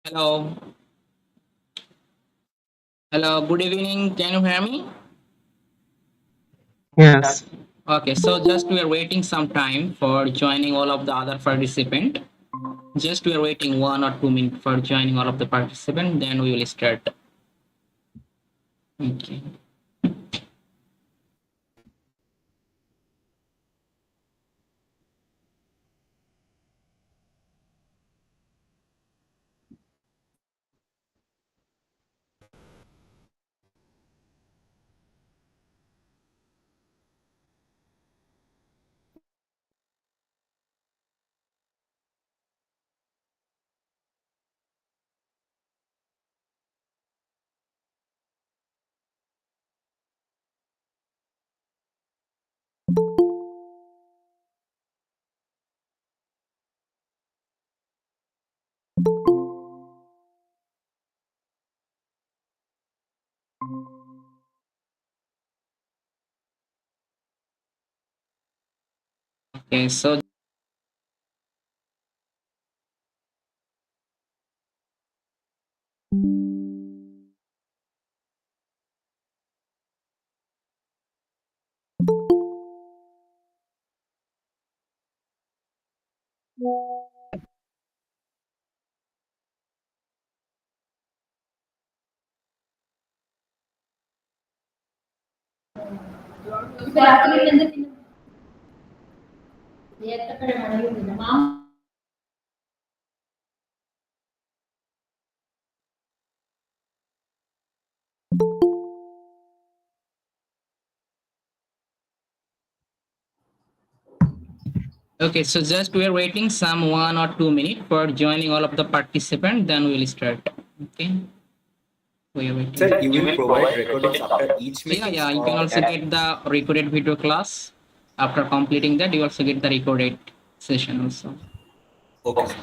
Hello. Hello. Good evening. Can you hear me? Yes. Okay. So just we are waiting some time for joining all of the other participant. Just we are waiting 1 or 2 minutes for joining all of the participant. Then we will start. Okay. Okay. So okay. So just we are waiting some 1 or 2 minutes for joining all of the participant. Then we will start. Okay. We are waiting. Sir, you will provide recordings after each So yeah, meetings yeah, you can or also get the recorded video class. After completing that, you also get the recorded session also. okay, sir.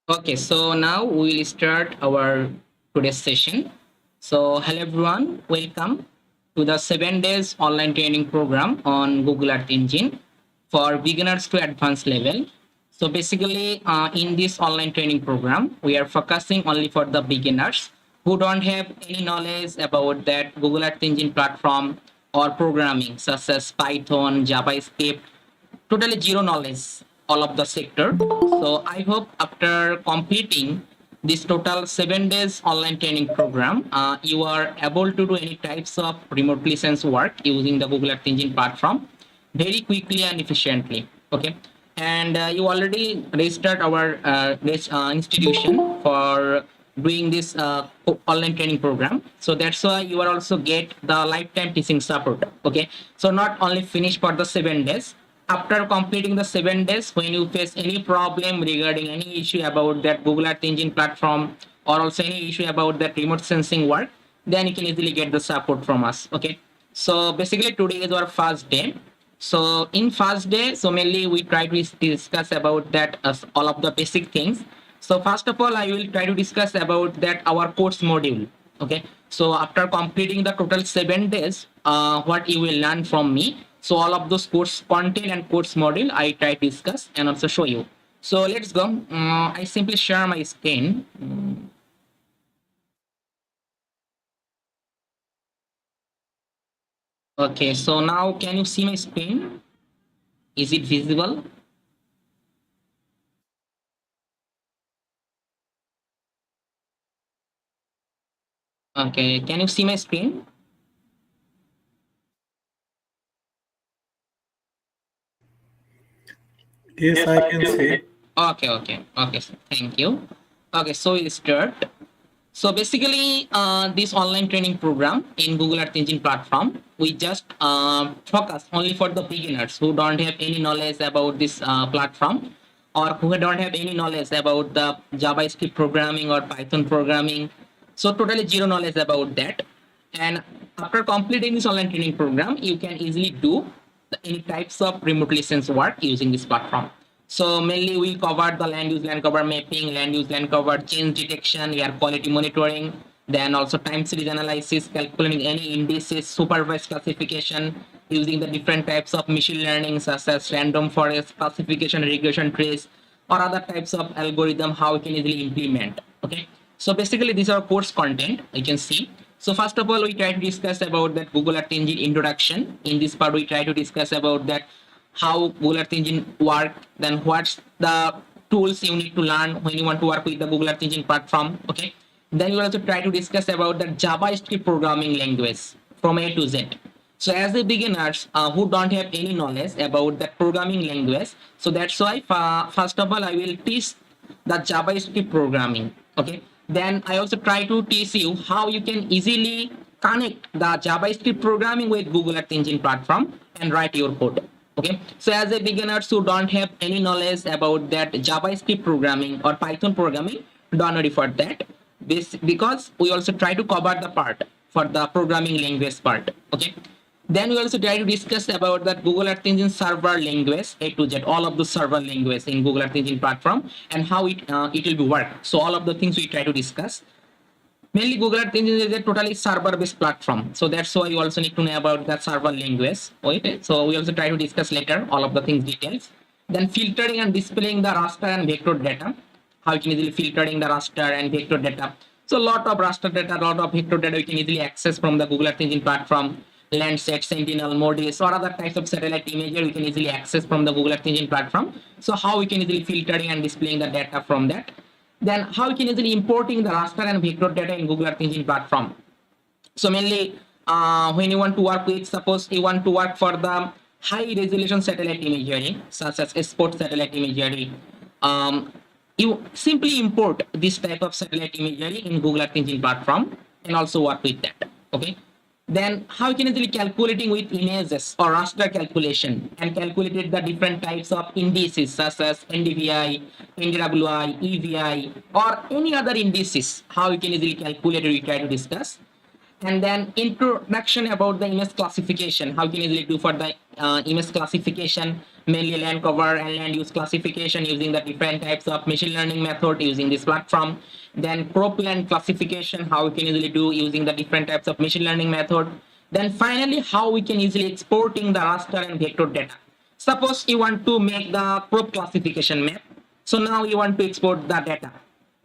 Okay, so now we will start our today's session. So hello everyone, welcome to the 7 days online training program on Google Earth Engine for beginners to advanced level. So basically, in this online training program, we are focusing only for the beginners who don't have any knowledge about that Google Earth Engine platform or programming such as Python, JavaScript, totally zero knowledge all of the sector. So I hope after completing this total 7 days online training program, you are able to do any types of remote license work using the Google Earth Engine platform very quickly and efficiently. Okay. And you already registered our institution for doing this online training program, so that's why you are also get the lifetime teaching support. Okay, so not only finish for the 7 days, after completing the 7 days, when you face any problem regarding any issue about that Google Earth Engine platform or also any issue about that remote sensing work, then you can easily get the support from us. Okay, so basically today is our first day. So in first day, so mainly we try to discuss about that all of the basic things. So first of all, I will try to discuss about that our course module. Okay, so after completing the total 7 days, what you will learn from me. So all of those course content and course module I try to discuss and also show you. So let's go. I simply share my screen. Okay, so now can you see my screen? Is it visible? Okay, can you see my screen? Yes, I can see. Okay, okay, okay. So thank you. Okay, so we start. So basically, this online training program in Google Earth Engine platform, we just focus only for the beginners who don't have any knowledge about this platform, or who don't have any knowledge about the JavaScript programming or Python programming. So totally zero knowledge about that. And after completing this online training program, you can easily do any types of remote license work using this platform. So mainly we covered the land use land cover mapping, land use land cover change detection, air quality monitoring, then also time series analysis, calculating any indices, supervised classification using the different types of machine learning such as random forest classification, regression trees, or other types of algorithm how we can easily implement. Okay. So basically these are course content you can see. So first of all, we try to discuss about that Google Earth Engine introduction. In this part, we try to discuss about that how Google Earth Engine work, then what's the tools you need to learn when you want to work with the Google Earth Engine platform. Okay. Then we will also try to discuss about the JavaScript programming language from A to Z. So as the beginners who don't have any knowledge about that programming language, so that's why first of all I will teach the JavaScript programming. Okay. Then I also try to teach you how you can easily connect the JavaScript programming with Google Earth Engine platform and write your code. Okay. So as a beginners who don't have any knowledge about that JavaScript programming or Python programming, don't worry for that. Because we also try to cover the part for the programming language part. Okay. Then we also try to discuss about that Google Earth Engine server language A to Z, all of the server language in Google Earth Engine platform and how it will be work. So all of the things we try to discuss. Mainly Google Earth Engine is a totally server based platform. So that's why you also need to know about that server language. Okay. So we also try to discuss later all of the things details. Then filtering and displaying the raster and vector data. How you can easily filtering the raster and vector data. So a lot of raster data, a lot of vector data you can easily access from the Google Earth Engine platform. Landsat, Sentinel, MODIS, or other types of satellite imagery we can easily access from the Google Earth Engine platform. So how we can easily filtering and displaying the data from that. Then how we can easily importing the raster and vector data in Google Earth Engine platform. So mainly when you want to work with, suppose you want to work for the high resolution satellite imagery, such as sport satellite imagery, you simply import this type of satellite imagery in Google Earth Engine platform and also work with that. Okay. Then how you can easily calculating with images or raster calculation and calculated the different types of indices such as NDVI, NDWI, EVI, or any other indices. How you can easily calculate it, we try to discuss. And then introduction about the image classification. How can you easily do for the image classification, mainly land cover and land use classification using the different types of machine learning method using this platform. Then cropland classification, how we can easily do using the different types of machine learning method. Then finally, how we can easily exporting the raster and vector data. Suppose you want to make the crop classification map. So now you want to export the data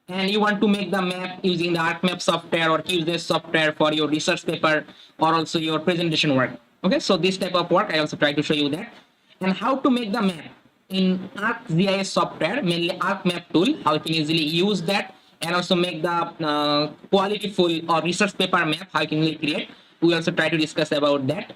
and you want to make the map using the ArcMap software or QGIS software for your research paper or also your presentation work. Okay, so this type of work I also try to show you that. And how to make the map in ArcGIS software, mainly ArcMap tool, how you can easily use that and also make the quality full or research paper map, how you can easily create. We also try to discuss about that.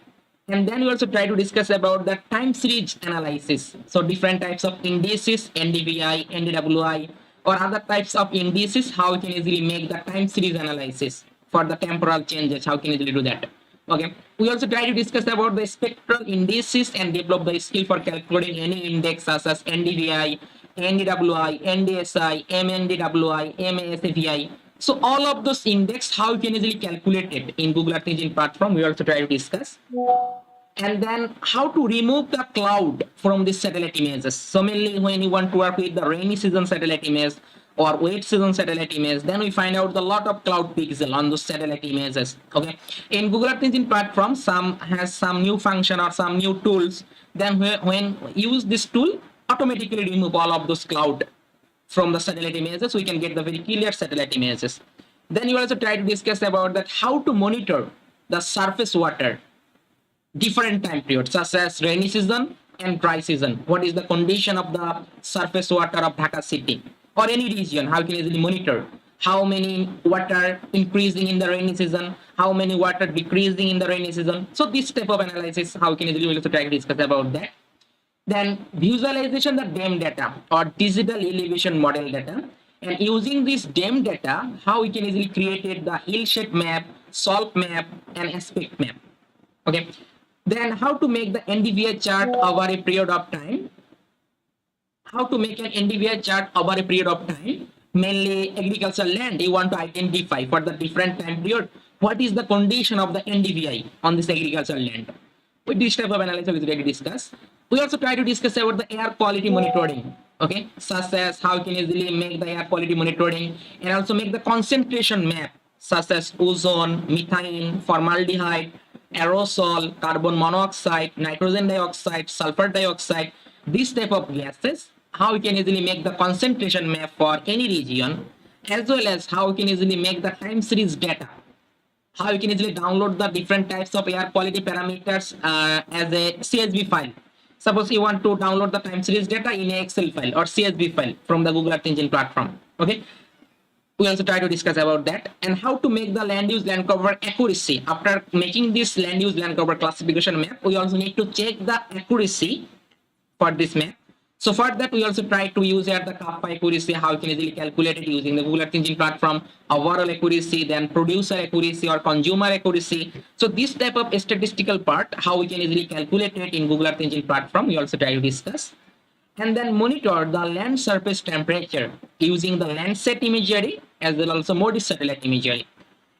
And then we also try to discuss about the time series analysis. So different types of indices, NDVI, NDWI, or other types of indices, how we can easily make the time series analysis for the temporal changes, how can easily do that. Okay. We also try to discuss about the spectral indices and develop the skill for calculating any index such as NDVI, NDWI, NDSI, MNDWI, MASFEI. So all of those index, how you can easily calculate it in Google Earth Engine platform, we also try to discuss. And then how to remove the cloud from the satellite images. So mainly when you want to work with the rainy season satellite image or wet season satellite image, then we find out the lot of cloud pixel on those satellite images. Okay. In Google Earth Engine platform, some has some new function or some new tools. Then when use this tool, automatically remove all of those cloud from the satellite images, we can get the very clear satellite images. Then you also try to discuss about that how to monitor the surface water different time periods such as rainy season and dry season. What is the condition of the surface water of Dhaka city or any region? How can you easily monitor how many water increasing in the rainy season, how many water decreasing in the rainy season. So this type of analysis, how can you easily also try to discuss about that. Then visualization the DEM data or digital elevation model data. And using this DEM data, how we can easily create the hill shape map, salt map, and aspect map. Okay. Then how to make the NDVI chart over a period of time. How to make an NDVI chart over a period of time. Mainly agricultural land, you want to identify for the different time period. What is the condition of the NDVI on this agricultural land? With this type of analysis is ready to discuss. We also try to discuss about the air quality monitoring. Okay, such as how you can easily make the air quality monitoring and also make the concentration map, such as ozone, methane, formaldehyde, aerosol, carbon monoxide, nitrogen dioxide, sulfur dioxide, this type of gases, how we can easily make the concentration map for any region, as well as how we can easily make the time series data, how you can easily download the different types of air quality parameters as a CSV file. Suppose you want to download the time series data in a Excel file or CSV file from the Google Earth Engine platform. Okay. We also try to discuss about that and how to make the land use land cover accuracy. After making this land use land cover classification map, we also need to check the accuracy for this map. So for that, we also try to use here the kappa accuracy, how you can easily calculate it using the Google Earth Engine platform, overall accuracy, then producer accuracy or consumer accuracy. So this type of statistical part, how we can easily calculate it in Google Earth Engine platform, we also try to discuss. And then monitor the land surface temperature using the Landsat imagery as well also MODIS satellite imagery.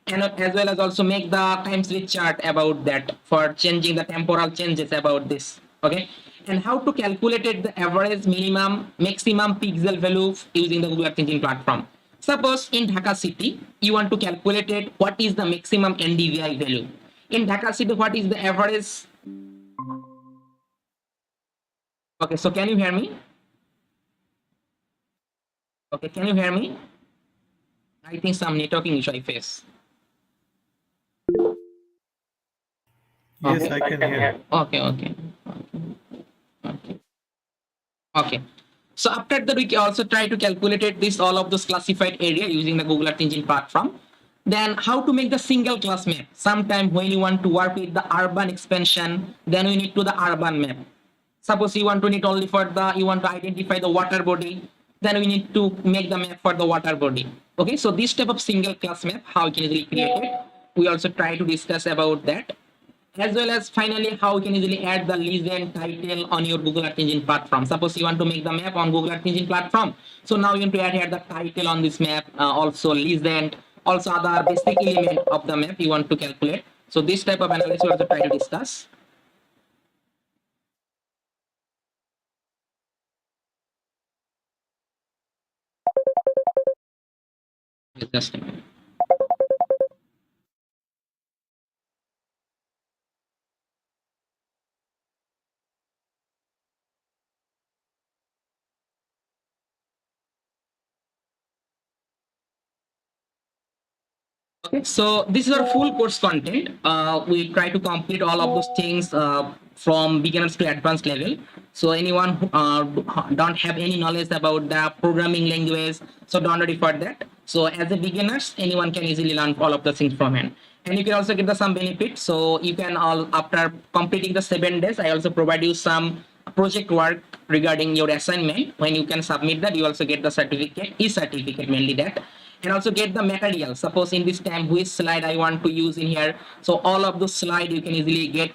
And as well as also make the time series chart about that for changing the temporal changes about this. Okay. And how to calculate it, the average minimum maximum pixel value using the Google Earth Engine platform. Suppose in Dhaka city you want to calculate it, what is the maximum NDVI value in Dhaka city, what is the average. Okay, so can you hear me? Okay, can you hear me? I think some networking issue I face. Yes, Okay. I can hear. Okay, okay. Okay. Okay. So after that, we can also try to calculate it, this all of those classified area using the Google Earth Engine platform. Then how to make the single class map. Sometime when you want to work with the urban expansion, then we need to the urban map. Suppose you want to need only for the, you want to identify the water body, then we need to make the map for the water body. Okay, so this type of single class map, how you can easily create it. We also try to discuss about that, as well as finally how you can easily add the legend title on your Google Earth Engine platform. Suppose you want to make the map on Google Earth Engine platform, so now you want to add here the title on this map, also legend, also other basic element of the map you want to calculate. So this type of analysis we also try to discuss. Just a minute. Okay, so this is our full course content. We try to complete all of those things from beginners to advanced level. So anyone who don't have any knowledge about the programming language, so don't worry for that. So as a beginners, anyone can easily learn all of the things from hand. And you can also get the some benefits. So you can all, after completing the 7 days, I also provide you some project work regarding your assignment. When you can submit that, you also get the certificate, e-certificate mainly that, and also get the material. Suppose in this time which slide I want to use in here, so all of the slide you can easily get,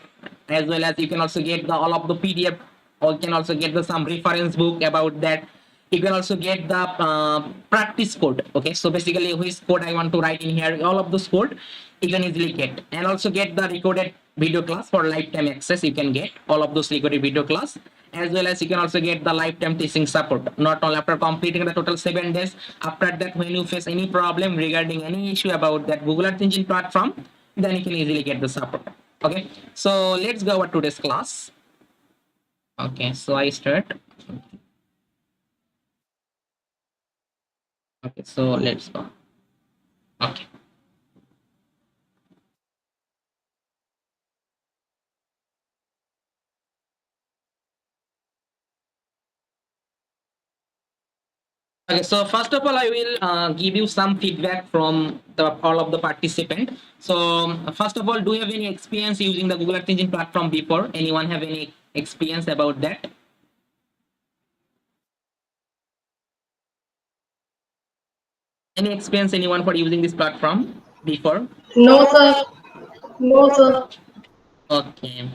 as well as you can also get the all of the PDF, or you can also get the some reference book about that. You can also get the practice code. Okay, so basically which code I want to write in here, all of those code you can easily get, and also get the recorded video class for lifetime access. You can get all of those recorded video class, as well as you can also get the lifetime teaching support. Not only after completing the total 7 days, after that when you face any problem regarding any issue about that Google Earth Engine platform, then you can easily get the support. Okay, so let's go over today's class. Okay, so I start. Okay, so let's go. Okay. Okay, so first of all, I will give you some feedback from all of the participant. So first of all, do you have any experience using the Google Earth Engine platform before? Anyone have any experience about that? Any experience anyone for using this platform before? No, sir. No, sir. Okay.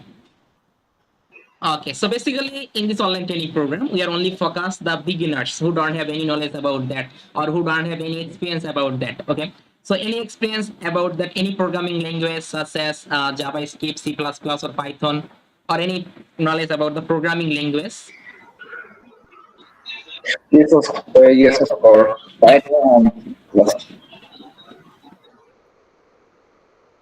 Okay, so basically in this online training program, we are only focused the beginners who don't have any knowledge about that or who don't have any experience about that. Okay, so any experience about that any programming language such as JavaScript, C++, or Python, or any knowledge about the programming language? Yes, of course. Yeah. Python plus.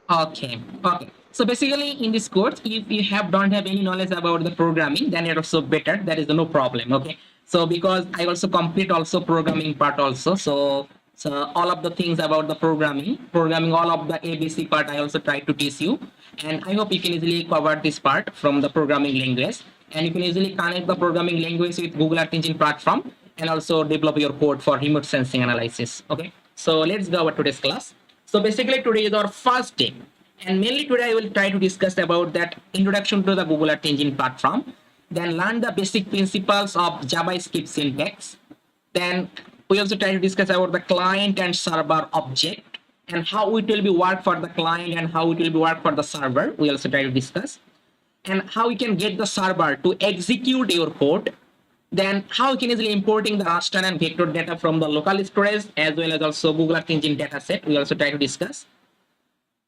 Okay. Okay. So basically, in this course, if you don't have any knowledge about the programming, then it's also better. That is no problem. Okay. So because I also complete also programming part also. So all of the things about the programming all of the ABC part I also try to teach you, and I hope you can easily cover this part from the programming language, and you can easily connect the programming language with Google Earth Engine platform and also develop your code for remote sensing analysis. Okay. So let's go over today's class. So basically today is our first day, and mainly today I will try to discuss about that introduction to the Google Earth Engine platform, then learn the basic principles of JavaScript syntax, then we also try to discuss about the client and server object and how it will be work for the client and how it will be work for the server. We also try to discuss, and how you can get the server to execute your code, then how you can easily importing the raster and vector data from the local storage as well as also Google Earth Engine dataset. We also try to discuss.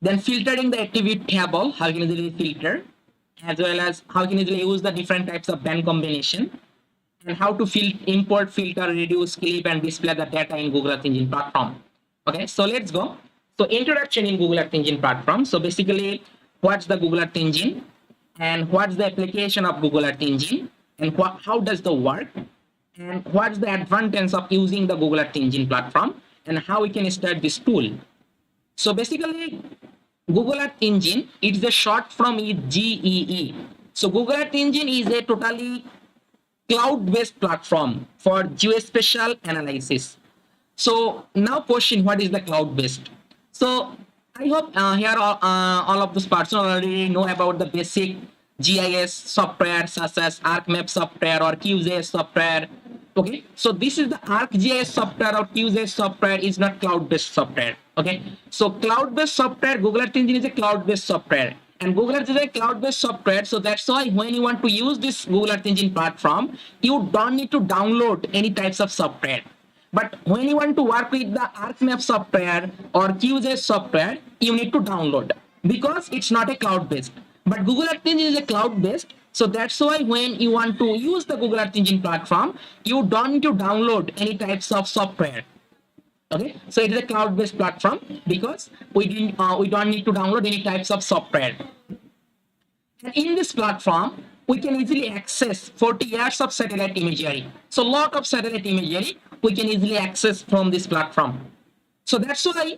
Then filtering the activity table, how you can easily filter, as well as how you can easily use the different types of band combination, and how to import, filter, reduce, clip, and display the data in Google Earth Engine platform. Okay, so let's go. So introduction in Google Earth Engine platform. So basically, what's the Google Earth Engine, and what's the application of Google Earth Engine, and how does the work, and what's the advantage of using the Google Earth Engine platform, and how we can start this tool. So basically, Google Earth Engine, it's a short from GEE. So Google Earth Engine is a totally cloud-based platform for geospatial analysis. So now question, what is the cloud-based? So I hope here all of those persons already know about the basic GIS software such as ArcMap software or QGIS software. Okay, so this is the ArcGIS software or QGIS software is not cloud-based software. Okay, so cloud-based software, Google Earth Engine is a cloud-based software, and Google Earth is a cloud-based software. So that's why when you want to use this Google Earth Engine platform, you don't need to download any types of software. But when you want to work with the ArcMap software or QGIS software, you need to download because it's not a cloud-based. But Google Earth Engine is a cloud-based. So that's why when you want to use the Google Earth Engine platform, you don't need to download any types of software. Okay, so it is a cloud-based platform because we don't need to download any types of software. And in this platform, we can easily access 40 years of satellite imagery. So a lot of satellite imagery we can easily access from this platform. So that's why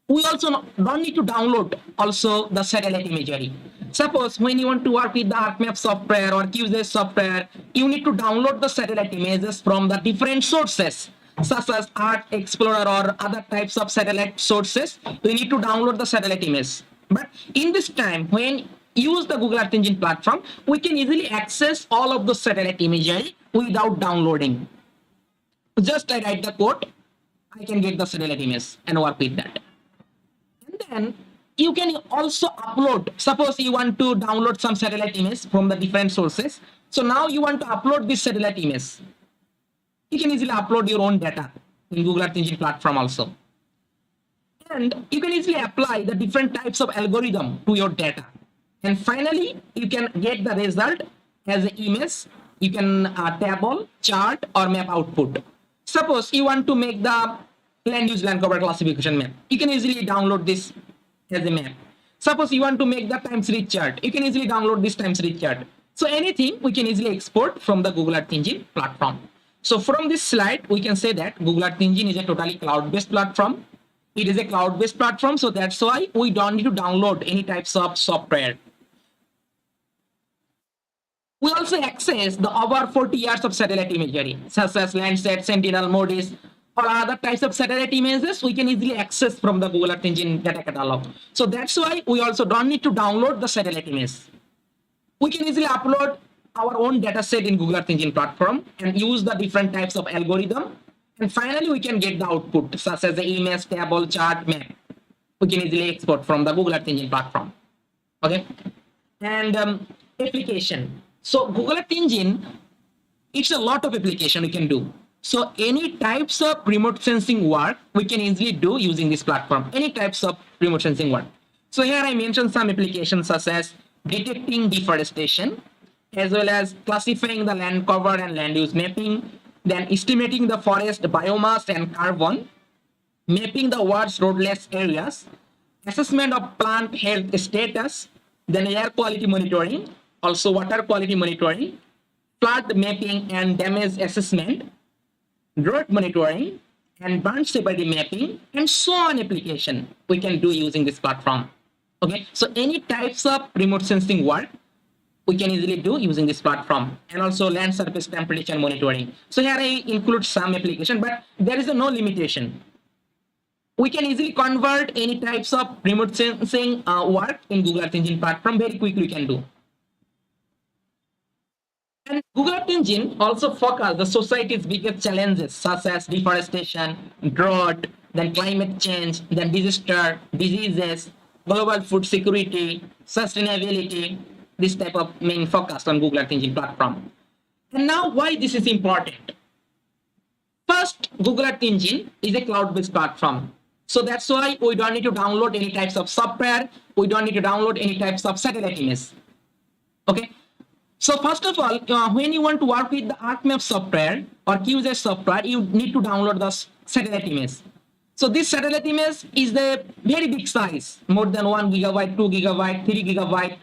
we also don't need to download also the satellite imagery. Suppose when you want to work with the ArcMap software or QGIS software, you need to download the satellite images from the different sources such as Arc Explorer or other types of satellite sources. We need to download the satellite image. But in this time, when use the Google Earth Engine platform, we can easily access all of the satellite imagery without downloading. Just I write the code, I can get the satellite image and work with that. And then you can also upload. Suppose you want to download some satellite image from the different sources. So now you want to upload this satellite image. You can easily upload your own data in Google Earth Engine platform also. And you can easily apply the different types of algorithm to your data. And finally, you can get the result as an image. You can table, chart, or map output. Suppose you want to make the land use land cover classification map. You can easily download this as a map. Suppose you want to make the time series chart. You can easily download this time series chart. So anything we can easily export from the Google Earth Engine platform. So from this slide, we can say that Google Earth Engine is a totally cloud-based platform. It is a cloud-based platform, so that's why we don't need to download any types of software. We also access the over 40 years of satellite imagery, such as Landsat, Sentinel, MODIS, or other types of satellite images we can easily access from the Google Earth Engine data catalog. So that's why we also don't need to download the satellite image. We can easily upload our own data set in Google Earth Engine platform and use the different types of algorithm And finally, we can get the output such as the image, table, chart, map. We can easily export from the Google Earth Engine platform. Okay. And application. So Google Earth Engine, it's a lot of application we can do. So any types of remote sensing work we can easily do using this platform. Any types of remote sensing work. So here I mentioned some applications such as detecting deforestation, as well as classifying the land cover and land use mapping, then estimating the forest biomass and carbon, mapping the world's roadless areas, assessment of plant health status, then air quality monitoring, also water quality monitoring, flood mapping and damage assessment, drought monitoring, and burn severity mapping, and so on application we can do using this platform. Okay, so any types of remote sensing work we can easily do using this platform, and also land surface temperature monitoring. So here I include some application, but there is no limitation. We can easily convert any types of remote sensing work in Google Earth Engine platform very quickly. We can do. And Google Earth Engine also focus the society's biggest challenges such as deforestation, drought, then climate change, then disaster, diseases, global food security, sustainability. This type of main focus on Google Earth Engine platform. And now why this is important? First, Google Earth Engine is a cloud-based platform. So that's why we don't need to download any types of software. We don't need to download any types of satellite images. Okay. So first of all, when you want to work with the ArcMap software or QGIS software, you need to download the satellite image. So this satellite image is the very big size, more than 1 gigabyte, 2 gigabyte, 3 gigabyte.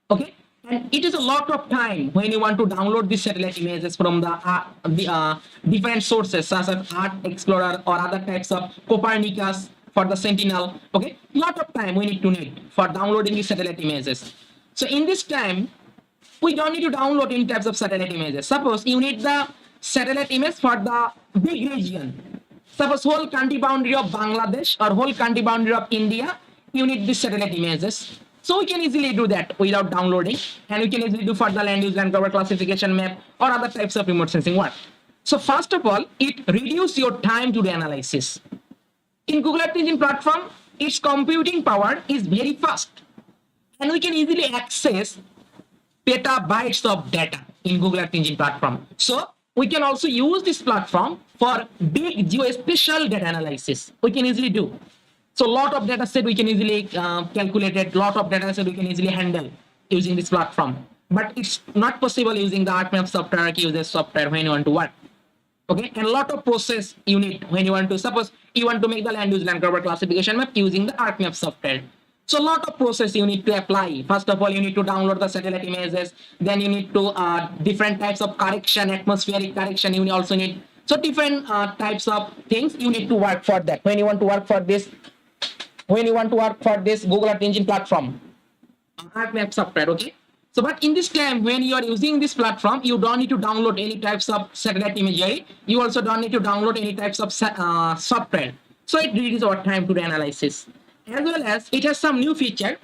Okay, and it is a lot of time when you want to download these satellite images from the different sources such as Art Explorer or other types of Copernicus for the Sentinel. Okay, lot of time we need for downloading these satellite images. So in this time, we don't need to download any types of satellite images. Suppose you need the satellite image for the big region. Suppose whole country boundary of Bangladesh or whole country boundary of India, you need these satellite images. So we can easily do that without downloading, and we can easily do for the land use, land cover classification map or other types of remote sensing work. So first of all, it reduces your time to the analysis. In Google Earth Engine platform, its computing power is very fast, and we can easily access petabytes of data in Google Earth Engine platform. So we can also use this platform for big geospatial data analysis. We can easily do. So a lot of data set we can easily calculate it. Lot of data set we can easily handle using this platform. But it's not possible using the ArcMap software or QGIS software when you want to work. Okay, and a lot of process you need when you want to, suppose you want to make the land use, land cover classification map using the ArcMap software. So a lot of process you need to apply. First of all, you need to download the satellite images. Then you need to different types of correction, atmospheric correction. You also need so different types of things you need to work for that. When you want to work for this, Google Earth Engine platform, ArcMap software. Okay. So, but in this time, when you are using this platform, you don't need to download any types of satellite imagery. You also don't need to download any types of software. So it reduces our time to the analysis. As well as it has some new feature.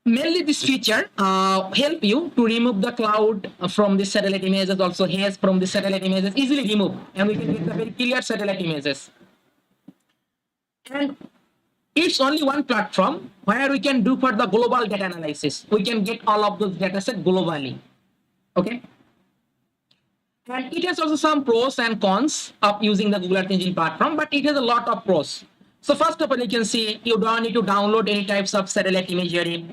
Mainly this feature help you to remove the cloud from the satellite images, also haze from the satellite images, easily remove, and we can get the very clear satellite images. And it's only one platform where we can do for the global data analysis. We can get all of those data set globally. Okay. And it has also some pros and cons of using the Google Earth Engine platform, but it has a lot of pros. So first of all, you can see you don't need to download any types of satellite imagery.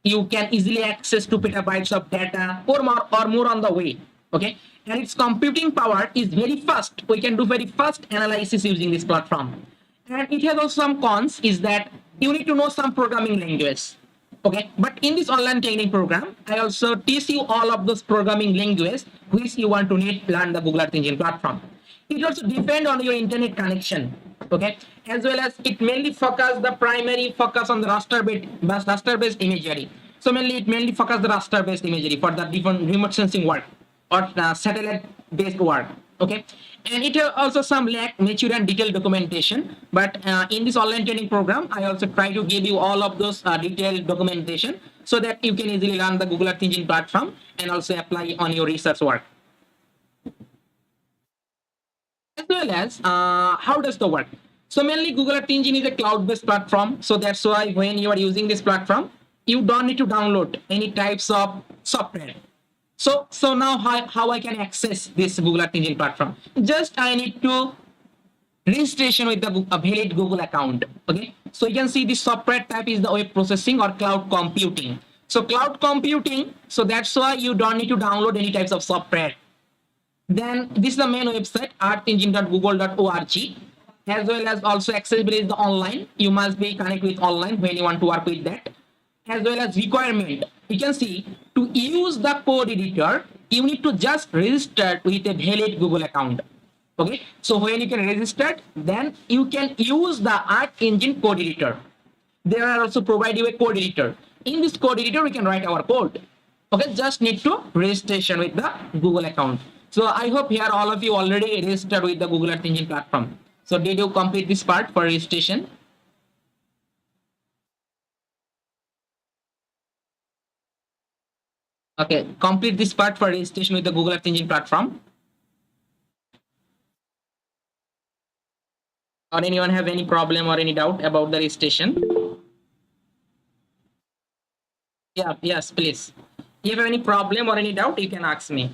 You can easily access 2 petabytes of data or more on the way. Okay, and its computing power is very fast. We can do very fast analysis using this platform. And it has also some cons is that you need to know some programming language. Okay, but in this online training program, I also teach you all of those programming languages which you want to need to learn the Google Earth Engine platform. It also depends on your internet connection. Okay, as well as it mainly primary focus on the raster-based imagery. So mainly it focus the raster-based imagery for the different remote sensing work or satellite-based work. Okay, and it has also some lack mature and detailed documentation. But in this online training program, I also try to give you all of those detailed documentation so that you can easily learn the Google Earth Engine platform and also apply on your research work. As well well as how does the work. So mainly Google Earth Engine is a cloud-based platform. So that's why when you are using this platform, you don't need to download any types of software. So now how I can access this Google Earth Engine platform? Just I need to registration with the a valid Google account. Okay, so you can see the software type is the web processing or cloud computing. So cloud computing, so that's why you don't need to download any types of software. Then this is the main website, artengine.google.org, as well as also accessible is the online. You must be connected with online when you want to work with that. As well as requirement, you can see to use the code editor, you need to just register with a valid Google account. Okay, so when you can register, then you can use the Art Engine code editor. There are also provide you a code editor. In this code editor, we can write our code. Okay, just need to registration with the Google account. So I hope here all of you already registered with the Google Earth Engine platform. So did you complete this part for registration? Okay, complete this part for registration with the Google Earth Engine platform. Or anyone have any problem or any doubt about the registration? Yeah, yes, please. If you have any problem or any doubt, you can ask me.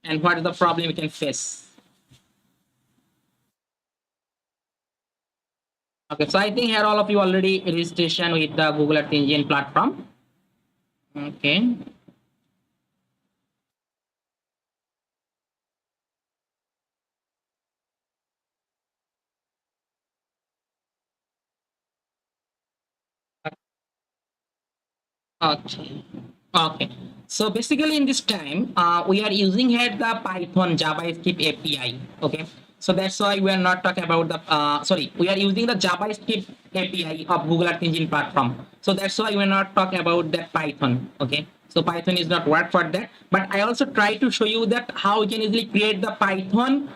And what is the problem you can face? Okay, so I think here all of you already registration with the Google Earth Engine platform. Okay. Okay. Okay. So basically in this time, we are using here the Python JavaScript API. Okay. So that's why we are not talking about the, sorry, we are using the JavaScript API of Google Earth Engine platform. So that's why we are not talking about that Python. Okay. So Python is not work for that. But I also try to show you that how we can easily create the Python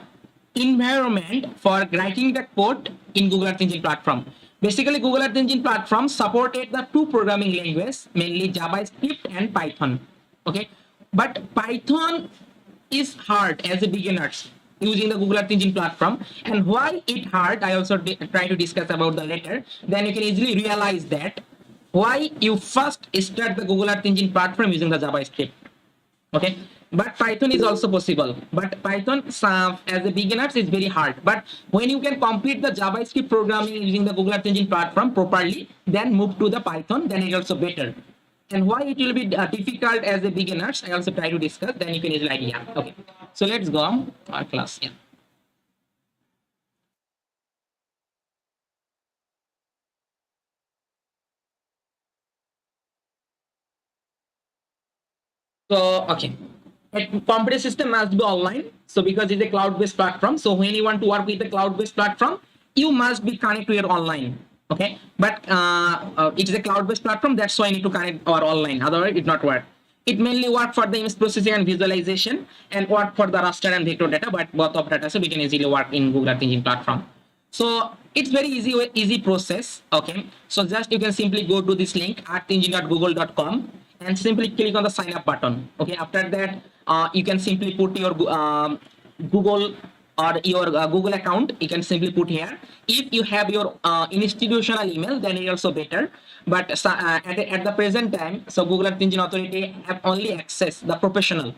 environment for writing the code in Google Earth Engine platform. Basically, Google Earth Engine platform supported the two programming languages, mainly JavaScript and Python. Okay, but Python is hard as a beginners using the Google Earth Engine platform. And why it hard, I also try to discuss about the later. Then you can easily realize that why you first start the Google Earth Engine platform using the JavaScript. Okay, but Python is also possible, but Python as a beginners is very hard. But when you can complete the JavaScript programming using the Google Earth Engine platform properly, then move to the Python, then it's also better. And why it will be difficult as a beginners, I also try to discuss, then you can easily idea. Okay, so let's go on our class. Yeah. So okay, a computer system must be online. So because it's a cloud-based platform, so when you want to work with the cloud-based platform, you must be connected to your online. Okay, but it is a cloud-based platform. That's why I need to connect our online. Otherwise, it not work. It mainly work for the image processing and visualization, and work for the raster and vector data. But both of data, so we can easily work in Google Earth Engine platform. So it's very easy process. Okay, so just you can simply go to this link artengine.google.com and simply click on the sign up button. Okay, after that you can simply put your Google or your Google account. You can simply put here. If you have your institutional email, then it's also better. But at the present time, so Google Earth Engine Authority have only access the professional.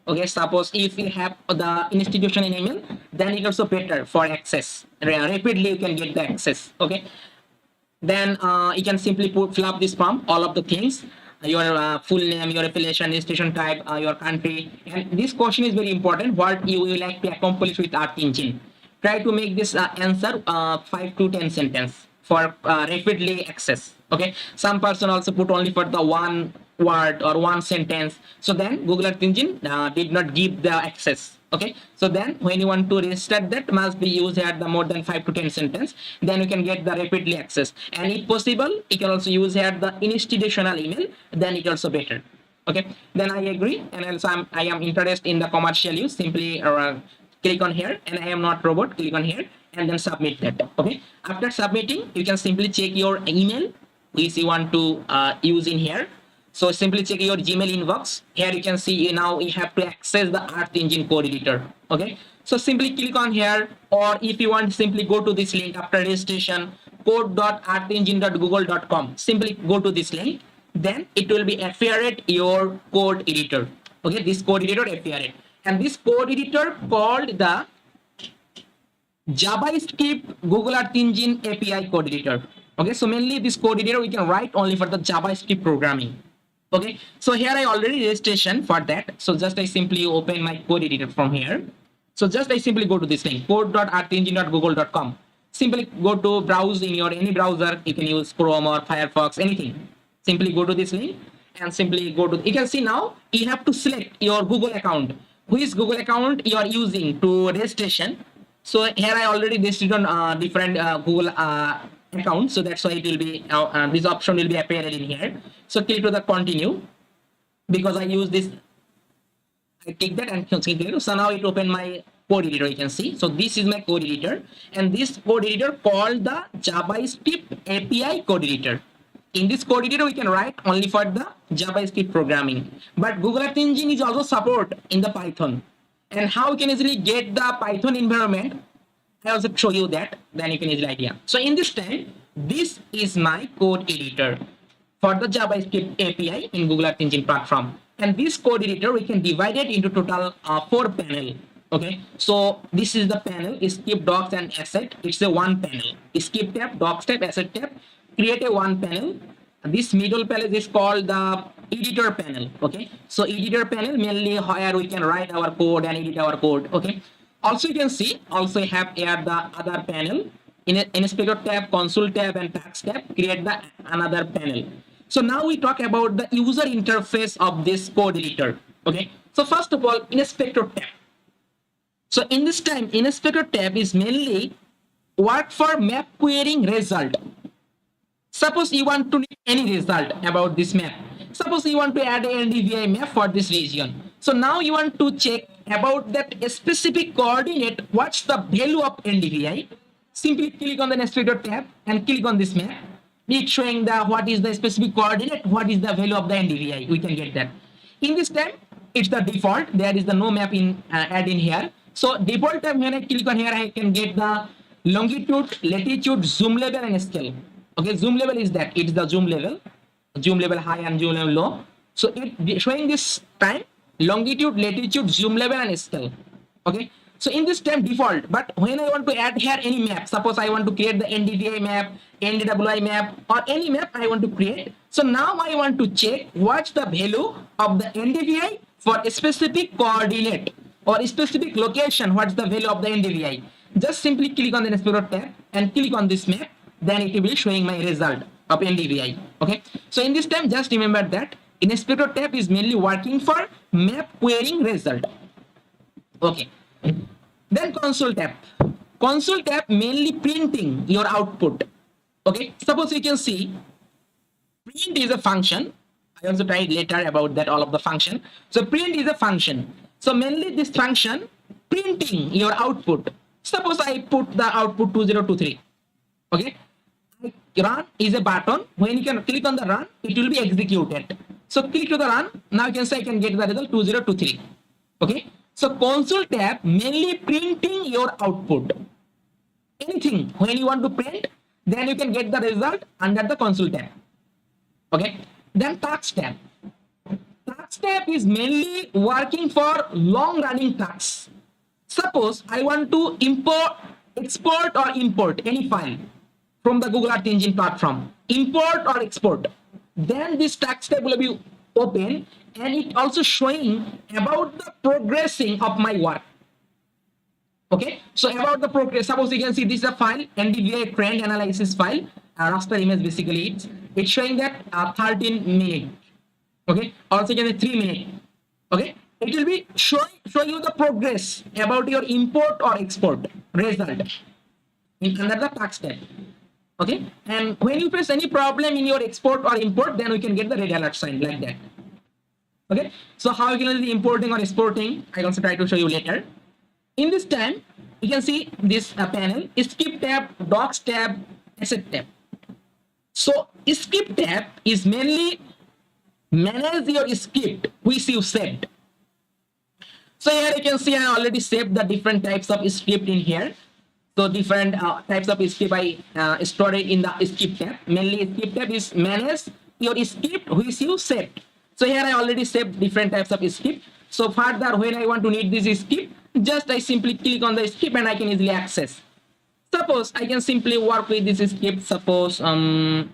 Okay, suppose if you have the institutional email, then it's also better for access. Rapidly you can get the access. Okay, then you can simply fill up this form, all of the things, your full name, your affiliation, institution type, your country. And this question is very important, what you will like to accomplish with Earth Engine. Try to make this answer 5 to 10 sentence for rapidly access. Okay, some person also put only for the one word or one sentence, so then Google Earth Engine did not give the access. Okay, so then when you want to register, that must be used at the more than 5 to 10 sentence, then you can get the rapidly access. And if possible, you can also use here the institutional email, then it also better. Okay, then I agree, and also I am interested in the commercial use, simply click on here, and I am not robot, click on here and then submit that. Okay, after submitting, you can simply check your email which you want to use in here. So simply check your Gmail inbox. Here you can see now you have to access the Earth Engine code editor. Okay. So simply click on here, or if you want, simply go to this link after registration, code.earthengine.google.com. Simply go to this link. Then it will be appeared your code editor. Okay, this code editor appeared, and this code editor called the JavaScript Google Earth Engine API code editor. Okay, so mainly this code editor we can write only for the JavaScript programming. Okay, so here I already registration for that. So just I simply open my code editor from here. So just I simply go to this link, code.earthengine.google.com. Simply go to browse in your any browser. You can use Chrome or Firefox, anything. Simply go to this link and simply go to, you can see now you have to select your Google account, which Google account you are using to registration. So here I already registered on different Google accounts, so that's why it will be this option will be appearing in here. So click to the continue, because I use this. I click that and continue. So now it open my code editor. You can see. So this is my code editor, and this code editor called the JavaScript API code editor. In this code editor, we can write only for the JavaScript programming. But Google Earth Engine is also support in the Python. And how you can easily get the Python environment, I also show you that, then you can easily idea. So in this time, this is my code editor for the JavaScript API in Google Earth Engine platform. And this code editor, we can divide it into total 4 panel. Okay, so this is the panel, skip, docs, and asset. It's a one panel. Skip tab, docs tab, asset tab. Create a one panel. This middle panel is called the editor panel. Okay, so editor panel mainly where we can write our code and edit our code. Okay, also you can see also have here the other panel in inspector tab, console tab, and tax tab. Create the another panel. So now we talk about the user interface of this code editor. Okay, so first of all, inspector tab. So in this time, inspector tab is mainly work for map querying result. Suppose you want to need any result about this map. Suppose you want to add an NDVI map for this region. So now you want to check about that specific coordinate, what's the value of NDVI. Simply click on the inspector tab and click on this map. It's showing the what is the specific coordinate, what is the value of the NDVI. We can get that. In this tab, it's the default. There is the no map in add in here. So default tab, when I click on here, I can get the longitude, latitude, zoom level, and scale. Okay, zoom level is that. It's the zoom level high and zoom level low. So it showing this time, longitude, latitude, zoom level, and scale. Okay, so in this time default, but when I want to add here any map, suppose I want to create the NDVI map, NDWI map, or any map I want to create. So now I want to check what's the value of the NDVI for a specific coordinate or a specific location. What's the value of the NDVI? Just simply click on the inspector tab and click on this map. Then it will be showing my result of NDVI. Okay, so in this time, just remember that inspector tab is mainly working for map querying result. Okay, then console tab. Console tab mainly printing your output. Okay, suppose you can see print is a function. I also tried later about that, all of the function. So print is a function. So mainly this function printing your output. Suppose I put the output 2023. Okay, run is a button. When you can click on the run, it will be executed. So click to the run. Now you can say I can get the result 2023. Okay, so console tab mainly printing your output. Anything when you want to print, then you can get the result under the console tab. Okay, then task tab. Task tab is mainly working for long running tasks. Suppose I want to export or import any file from the Google Earth Engine platform, import or export. Then this task tab will be open, and it also showing about the progressing of my work. Okay, so about the progress, suppose you can see this is a file, NDVI trend analysis file, raster image basically. It's showing that 13 minutes. Okay, also you can say 3 minutes. Okay, it will be showing you the progress about your import or export result in under the task tab. Okay, and when you face any problem in your export or import, then we can get the red alert sign like that. Okay, so how you can do the importing or exporting, I also try to show you later. In this time, you can see this panel, skip tab, docs tab, asset tab. So skip tab is mainly manage your script which you saved. So here you can see I already saved the different types of script in here. So different types of script I stored it in the script tab. Mainly script tab is manage your script which you saved. So here I already saved different types of script. So further when I want to need this script, just I simply click on the script and I can easily access. Suppose I can simply work with this script. Suppose I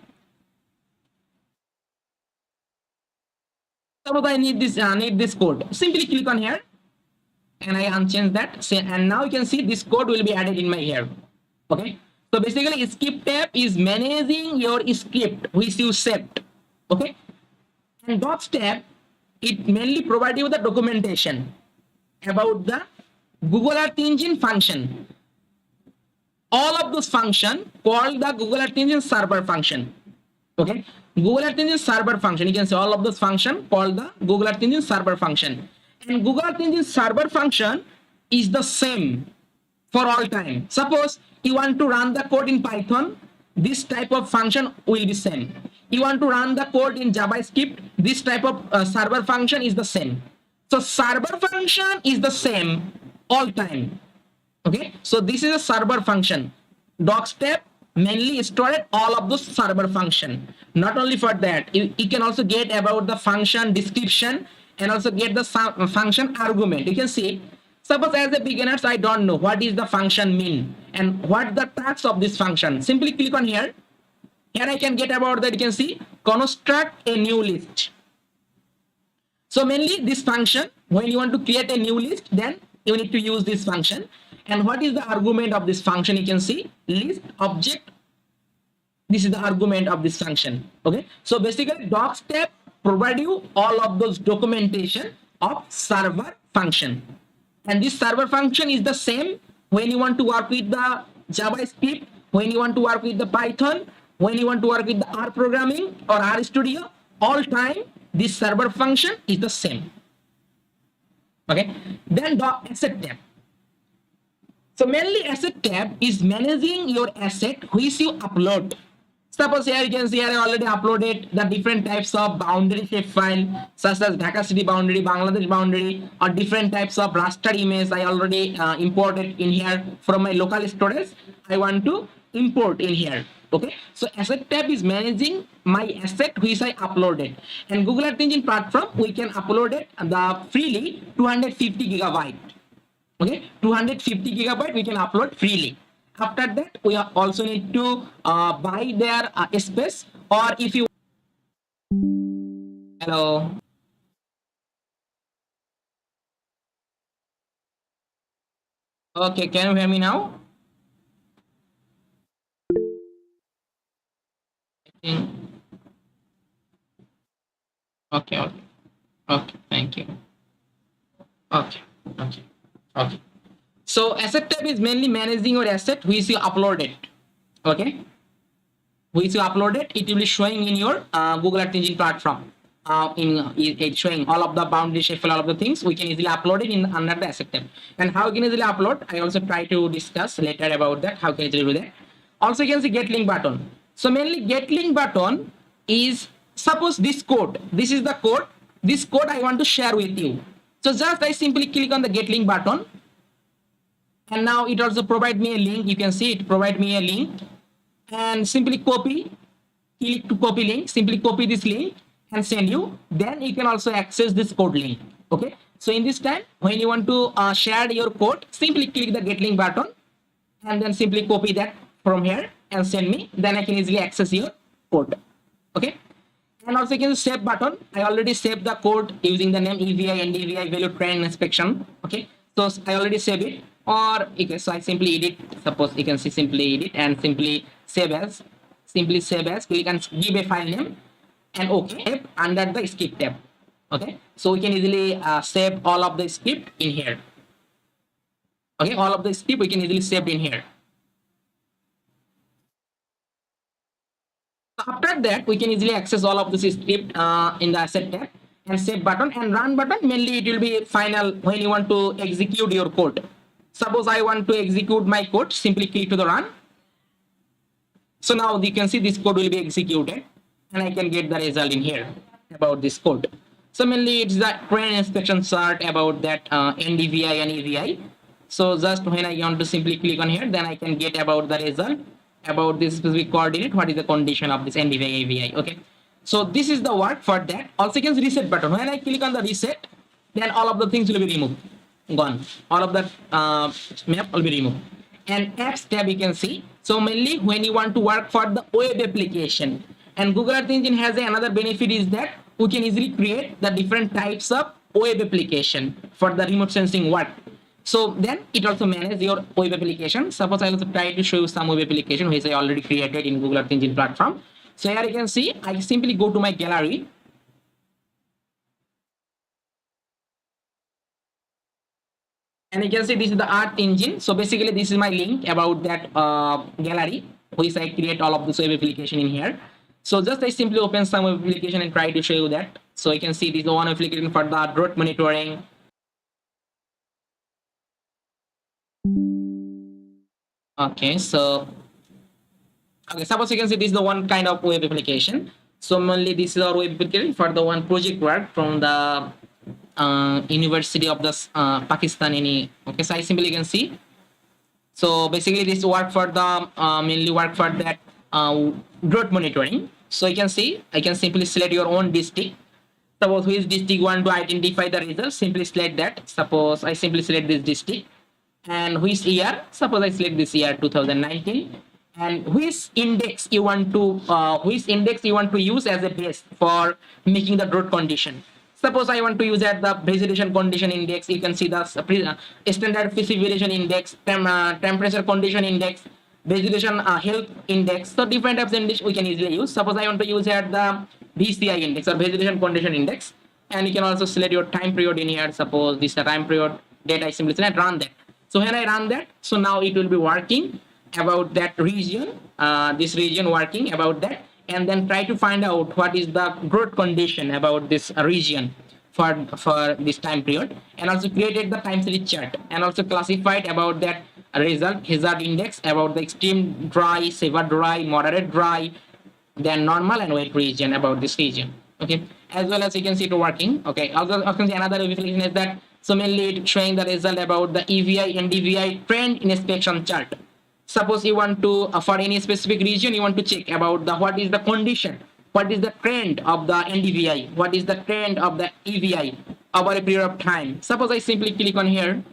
need this code. Simply click on here and I unchange that. And now you can see this code will be added in my here. Okay. So basically script tab is managing your script which you saved. Okay. And docs tab, it mainly provides you the documentation about the Google Earth Engine function. All of those function called the Google Earth Engine server function. Okay. Google Earth Engine server function. You can see all of those function called the Google Earth Engine server function. And Google Earth Engine server function is the same for all time. Suppose you want to run the code in Python, this type of function will be same. You want to run the code in JavaScript, this type of server function is the same. So server function is the same all time. Okay, so this is a server function. Docs tab mainly stored all of those server function. Not only for that, you can also get about the function description and also get the function argument. You can see, suppose as a beginners, I don't know what is the function mean and what the task of this function. Simply click on here. Here I can get about that. You can see construct a new list. So mainly this function, when you want to create a new list, then you need to use this function. And what is the argument of this function? You can see list object. This is the argument of this function. Okay. So basically docs tab provide you all of those documentation of server function. And this server function is the same when you want to work with the JavaScript, when you want to work with the Python, when you want to work with the R programming or R Studio, all time this server function is the same. Okay. Then doc asset tab. So mainly asset tab is managing your asset which you upload. Suppose here you can see I already uploaded the different types of boundary shape file such as Dhaka city boundary, Bangladesh boundary, or different types of raster image I already imported in here from my local storage. I want to import in here. Okay, so asset tab is managing my asset which I uploaded. And Google Earth Engine platform, we can upload it the freely 250 gigabyte. Okay, 250 gigabyte we can upload freely. After that, we also need to buy their space, or if you hello. Okay, can you hear me now? Okay, thank you. Okay. So asset tab is mainly managing your asset which you uploaded. Okay, which you uploaded, it will be showing in your Google Earth Engine platform. It's showing all of the boundary shape, all of the things we can easily upload it in under the asset tab. And how you can easily upload, I also try to discuss later about that. How can you easily do that? Also, you can see get link button. So mainly get link button is, suppose this code. This is the code. This code I want to share with you. So just I simply click on the get link button. And now it also provide me a link. You can see it provide me a link. And simply copy. Click to copy link. Simply copy this link and send you. Then you can also access this code link. Okay. So in this time, when you want to share your code, simply click the get link button. And then simply copy that from here and send me. Then I can easily access your code. Okay. And also you can save button. I already saved the code using the name EVI and DVI value train inspection. Okay. So I already saved it. Or okay, so I simply edit. Suppose you can see simply edit and simply save as. Simply save as. Click and give a file name and okay under the script tab. Okay. So we can easily save all of the script in here. Okay. All of the script we can easily save in here. After that, we can easily access all of this script in the asset tab and save button and run button. Mainly it will be final when you want to execute your code. Suppose I want to execute my code, simply click to the run. So now you can see this code will be executed and I can get the result in here. about this code. So mainly it's the train inspection chart about that NDVI and EVI. So just when I want to simply click on here, then I can get about the result about this specific coordinate, what is the condition of this NDVI EVI. Okay, so this is the work for that. Also you can reset button. When I click on the reset, then all of the things will be removed, gone. All of that map will be removed. And apps tab you can see. So mainly when you want to work for the web application, and Google Earth Engine has another benefit is that we can easily create the different types of web application for the remote sensing work. So then it also manages your web application. Suppose I also try to show you some web application which I already created in Google Earth Engine platform. So here you can see I simply go to my gallery. And you can see this is the art engine. So basically this is my link about that gallery which I create all of this web application in here. So just I simply open some web application and try to show you that. So you can see this is the one application for the drought monitoring. Okay, so suppose you can see this is the one kind of web application. So mainly this is our web application for the one project work from the University of the Pakistan. Okay, so I simply can see. So basically this work for the mainly work for that drought monitoring. So you can see I can simply select your own district. Suppose which district you want to identify the results, simply select that. Suppose I simply select this district. And which year? Suppose I select this year 2019. And which index you want to use as a base for making the drought condition. Suppose I want to use at the vegetation condition index. You can see the standard precipitation index, temperature condition index, vegetation health index. So different types of index we can easily use. Suppose I want to use at the VCI index or vegetation condition index. And you can also select your time period in here. Suppose this is the time period date. I simply select run that. So when I run that, so now it will be working about that region, this region working about that, and then try to find out what is the drought condition about this region for this time period, and also created the time series chart and also classified about that result hazard index about the extreme dry, severe dry, moderate dry, then normal and wet region about this region. Okay, as well as you can see it working. Okay, also you can see another application is that. So mainly it's showing the result about the EVI and DVI trend inspection chart. Suppose you want to, for any specific region, you want to check about the what is the condition, what is the trend of the NDVI, what is the trend of the EVI over a period of time. Suppose I simply click on here.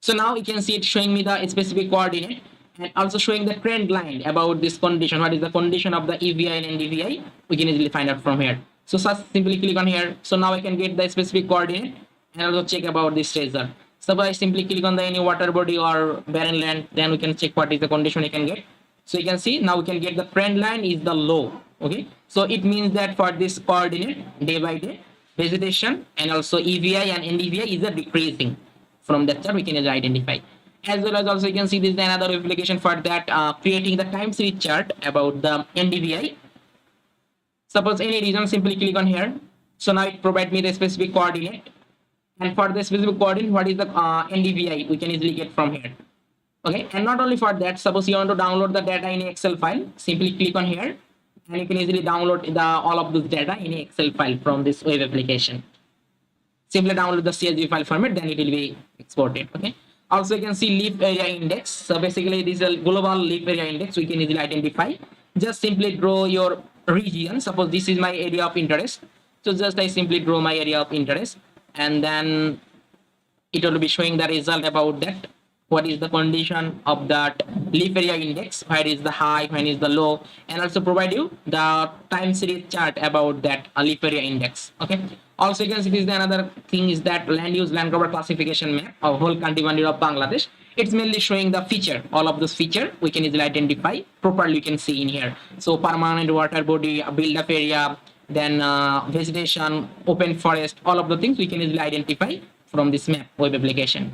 So now you can see it showing me the specific coordinate and also showing the trend line about this condition. What is the condition of the EVI and NDVI? We can easily find out from here. So simply click on here. So now I can get the specific coordinate and also check about this result. Suppose I simply click on the any water body or barren land, then we can check what is the condition we can get. So you can see now we can get the trend line is the low. Okay, so it means that for this coordinate day by day vegetation and also EVI and NDVI is a decreasing. From that chart we can identify. As well as also you can see this is another application for that creating the time series chart about the NDVI. Suppose any region, simply click on here. So now it provides me the specific coordinate. And for the specific coordinate, what is the NDVI? We can easily get from here. Okay, and not only for that, suppose you want to download the data in Excel file, simply click on here. And you can easily download all of this data in Excel file from this web application. Simply download the CSV file format, then it will be exported. Okay. Also, you can see leaf area index. So basically, this is a global leaf area index. We can easily identify. Just simply draw your region. Suppose this is my area of interest. So just I simply draw my area of interest, and then it will be showing the result about that. What is the condition of that leaf area index? Where is the high? When is the low? And also provide you the time series chart about that leaf area index. Okay. Also, you can see this another thing is that land use land cover classification map of whole country boundary of Bangladesh. It's mainly showing the feature. All of those feature we can easily identify properly. You can see in here. So permanent water body, build up area, then vegetation, open forest, all of the things we can easily identify from this map web application.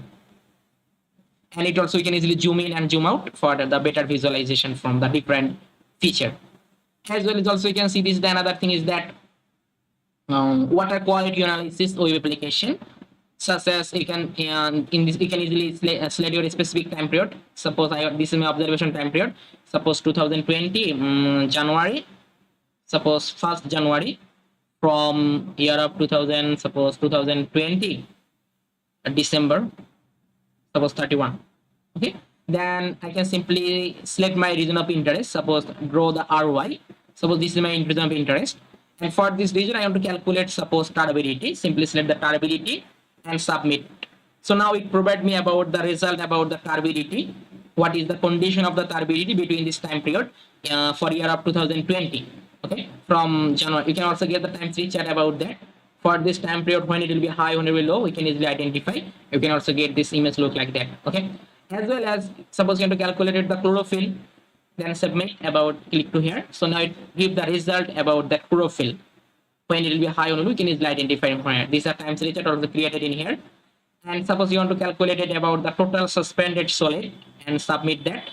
And it also you can easily zoom in and zoom out for the better visualization from the different feature. As well as also you can see this the another thing is that water quality analysis web application, such as you can in this you can easily select your specific time period. Suppose this is my observation time period. Suppose 2020 January. Suppose 1st January from year of 2000, suppose 2020 December, suppose 31. Okay, then I can simply select my region of interest, suppose draw the RY, suppose this is my region of interest, and for this region I want to calculate suppose turbidity. Simply select the turbidity and submit. So now it provides me about the result about the turbidity, what is the condition of the turbidity between this time period for year of 2020. Okay, from January. You can also get the time series chart about that. For this time period, when it will be high, when it will be low, we can easily identify. You can also get this image look like that. Okay, as well as suppose you want to calculate the chlorophyll, then submit about, click to here. So now it give the result about the chlorophyll. When it will be high or low, you can easily identify from here. These are time series chart also created in here. And suppose you want to calculate it about the total suspended solid and submit that.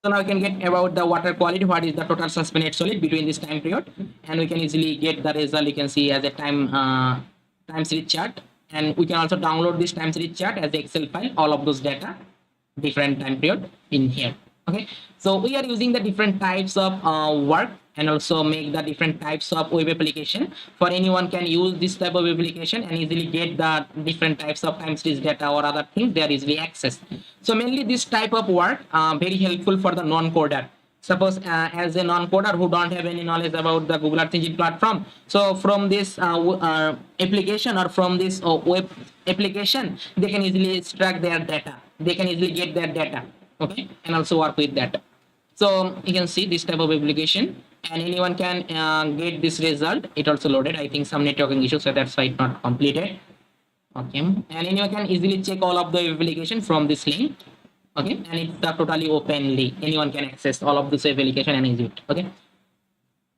So now we can get about the water quality, what is the total suspended solid between this time period, and we can easily get the result. You can see as a time series chart, and we can also download this time series chart as the Excel file, all of those data, different time period in here. Okay, so we are using the different types of work and also make the different types of web application. For anyone can use this type of application and easily get the different types of time series data or other things there easily access. So mainly this type of work very helpful for the non-coder. Suppose as a non-coder who don't have any knowledge about the Google Earth Engine platform, so from this application or from this web application, they can easily extract their data. They can easily get their data. Okay, and also work with that. So you can see this type of application, and anyone can get this result. It also loaded. I think some networking issues, so that's why it's not completed. Okay, and anyone can easily check all of the application from this link. Okay, and it's totally openly. Anyone can access all of this application and use it. Okay.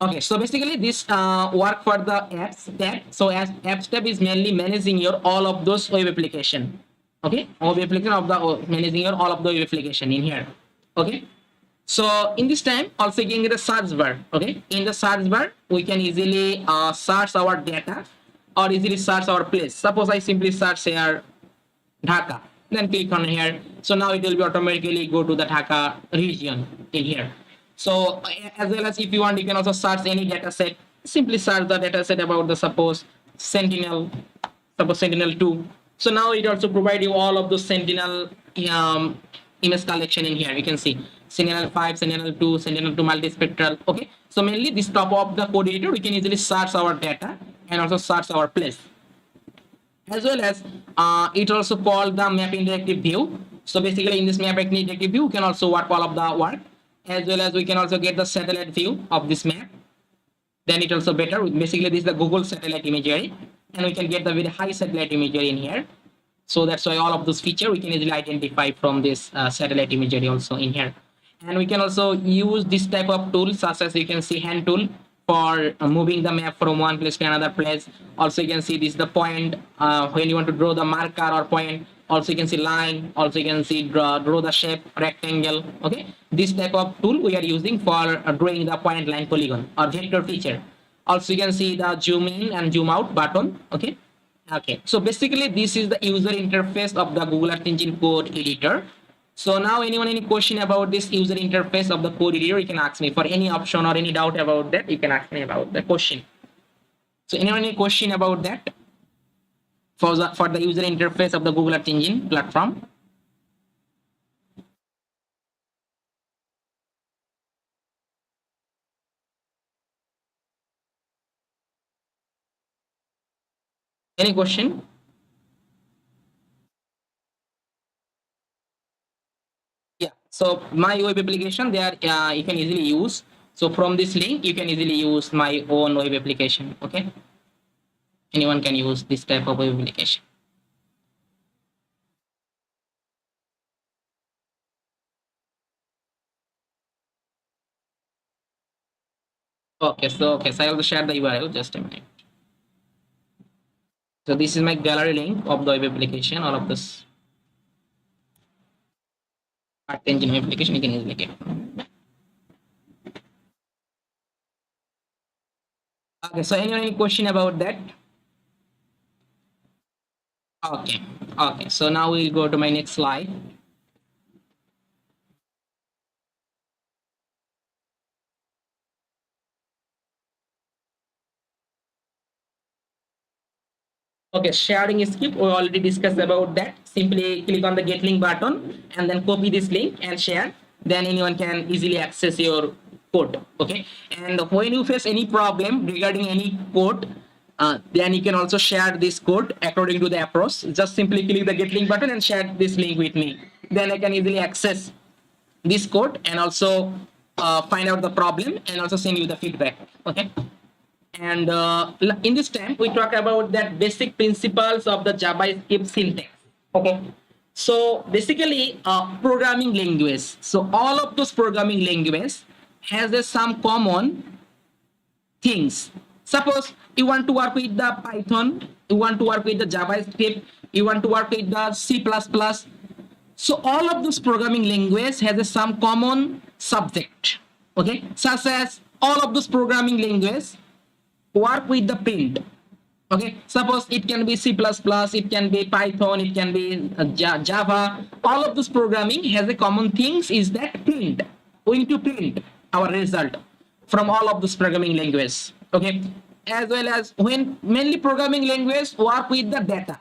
Okay, so basically this work for the apps tab. So as apps tab is mainly managing your all of those web application. Okay, web application of the managing your all of the web application in here. Okay, so in this time also you can get a search bar. Okay, in the search bar we can easily search our data or easily search our place. Suppose I simply search here Dhaka, then click on here. So now it will be automatically go to the Dhaka region in here. So as well as if you want, you can also search any data set. Simply search the data set about the suppose Sentinel, suppose Sentinel-2. So now it also provide you all of those Sentinel image collection in here. You can see Sentinel-5, Sentinel-2, Sentinel-2 multispectral. Okay, so mainly this top of the code editor, we can easily search our data and also search our place. As well as it also called the map interactive view. So basically in this map interactive view, we can also work all of the work. As well as we can also get the satellite view of this map. Then it also better. Basically this is the Google satellite imagery, and we can get the very high satellite imagery in here. So that's why all of those features we can easily identify from this satellite imagery also in here. And we can also use this type of tools such as you can see hand tool for moving the map from one place to another place. Also you can see this is the point when you want to draw the marker or point. Also you can see line. Also you can see draw the shape rectangle. Okay, this type of tool we are using for drawing the point, line, polygon or vector feature. Also you can see the zoom in and zoom out button. Okay, so basically this is the user interface of the Google Earth Engine code editor. So now anyone any question about this user interface of the code editor, you can ask me. For any option or any doubt about that, you can ask me about the question. So anyone any question about that for the user interface of the Google Earth Engine platform? Any question? Yeah, so my web application there you can easily use. So from this link you can easily use my own web application. Okay, anyone can use this type of web application. Okay, so I will share the URL. Just a minute. So this is my gallery link of the web application. All of this Earth Engine web application you can easily get. Okay, so anyone any question about that? Okay, so now we'll go to my next slide. Okay, sharing script, we already discussed about that. Simply click on the get link button and then copy this link and share. Then anyone can easily access your code. Okay, and when you face any problem regarding any code, then you can also share this code according to the approach. Just simply click the get link button and share this link with me. Then I can easily access this code and also find out the problem and also send you the feedback. Okay. And in this time we talk about that basic principles of the JavaScript syntax. Okay, so basically programming language, so all of those programming languages has some common things. Suppose you want to work with the Python, you want to work with the JavaScript, you want to work with the C++. So all of those programming language has some common subject. Okay, such as all of those programming language work with the print. Okay, suppose it can be C++, it can be Python, it can be Java. All of this programming has a common things is that print. We need to print our result from all of this programming language. Okay, as well as when mainly programming language work with the data.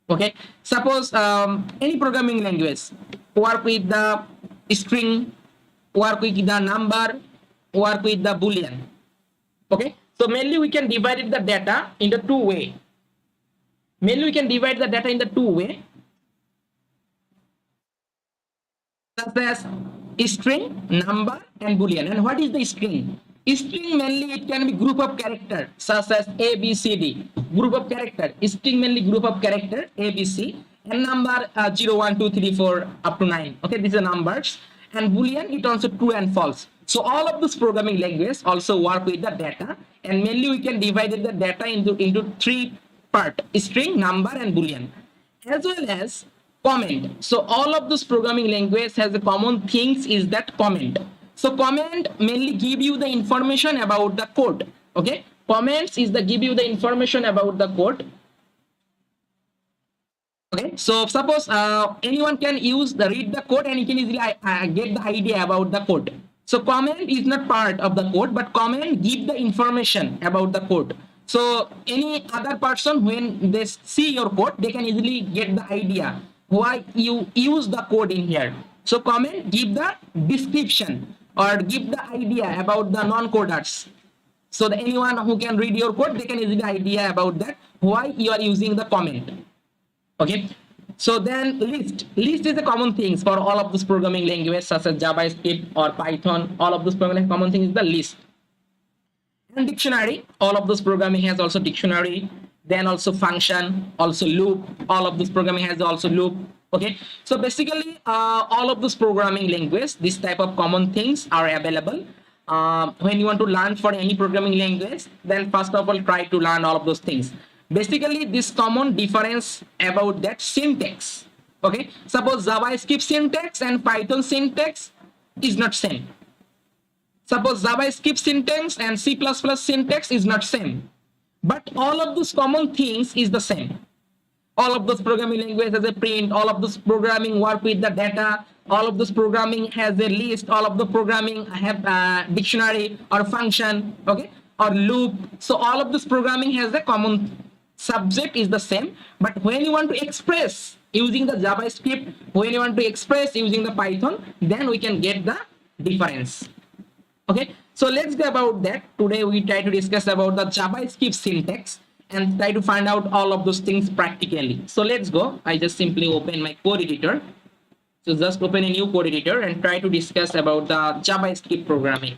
Okay, suppose any programming language work with the string, work with the number, work with the boolean. Okay, so mainly we can divide the data into two way. Mainly we can divide the data in the two way, such as string, number, and boolean. And what is the string? String mainly it can be group of character such as A, B, C, D. Group of character. String mainly group of character A, B, C, and number 0, 1, 2, 3, 4 up to 9. Okay, these are numbers. And boolean it also true and false. So all of this programming language also work with the data, and mainly we can divide the data into three part: string, number, and boolean, as well as comment. So all of this programming language has a common things is that comment. So comment mainly give you the information about the code. Okay, comments is the give you the information about the code. Okay, so suppose anyone can use the read the code and he can easily get the idea about the code. So comment is not part of the code, but comment give the information about the code. So any other person when they see your code, they can easily get the idea why you use the code in here. So comment give the description or give the idea about the non-coders. So that anyone who can read your code, they can easily idea about that why you are using the comment. Okay, so then list is a common things for all of this programming language such as JavaScript or Python. All of this programming common thing is the list. And dictionary, all of this programming has also dictionary, then also function, also loop. All of this programming has also loop. Okay, so basically all of this programming language, this type of common things are available. When you want to learn for any programming language, then first of all try to learn all of those things. Basically this common difference about that syntax. Okay, suppose JavaScript syntax and Python syntax is not same. Suppose JavaScript syntax and C++ syntax is not same, but all of those common things is the same. All of those programming language has a print, all of this programming work with the data, all of this programming has a list, all of the programming have dictionary or function, okay, or loop. So all of this programming has a common subject is the same, but when you want to express using the JavaScript, when you want to express using the Python, then we can get the difference. Okay, so let's go about that. Today we try to discuss about the JavaScript syntax and try to find out all of those things practically. So let's go. I just simply open my code editor. So just open a new code editor and try to discuss about the JavaScript programming.